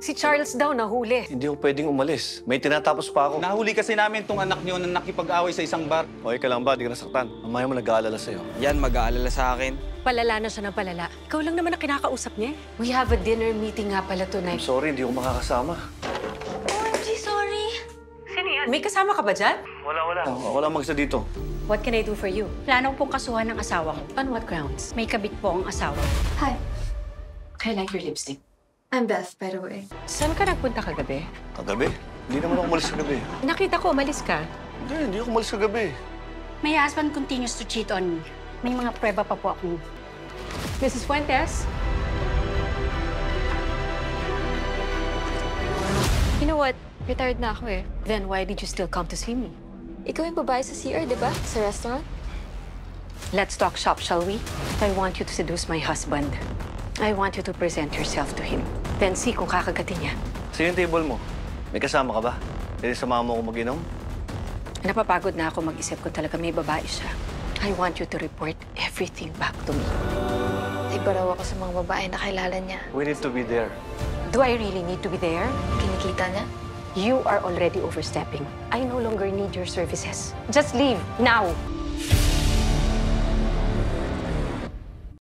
Si Charles daw nahuli. Hindi ako pwedeng umalis. May tinatapos pa ako. Nahuli kasi namin tong anak niyo na nakipag-away sa isang bar. Okay ka lang ba? Di ka nasaktan. Mamaya mo nag-aalala sa'yo. Yan, mag-aalala sa akin. Palala na siya ng palala. Ikaw lang naman ang kinakausap niya. We have a dinner meeting nga pala I'm tonight. sorry, hindi ako makakasama. OMG, sorry. May kasama ka ba dyan? Wala. Ako lang magsa dito. What can I do for you? Plano ko pong kasuhan ng asawa ko. On what grounds? May kabit po ang asawa. Hi, I like your lipstick. I'm Beth, by the way. Saan ka nagpunta kagabi? Kagabi? Hindi naman ako umalis kagabi. Nakita ko, umalis ka. Hindi ako umalis kagabi. My husband continues to cheat on me. May mga prueba pa po akong... Mrs. Fuentes? You know what? Retired na ako eh. Then why did you still come to see me? Ikaw yung babae sa CR, di ba? Sa restaurant? Let's talk shop, shall we? I want you to seduce my husband. I want you to present yourself to him. Then see kung kakagatin niya. Sino yung table mo? May kasama ka ba? Pwede samahan mo ako mag-inom? Napapagod na ako mag-isip kung talaga may babae siya. I want you to report everything back to me. Ay, baraw ako sa mga babae na kilala niya. We need to be there. Do I really need to be there? Kinikita niya? You are already overstepping. I no longer need your services. Just leave, now!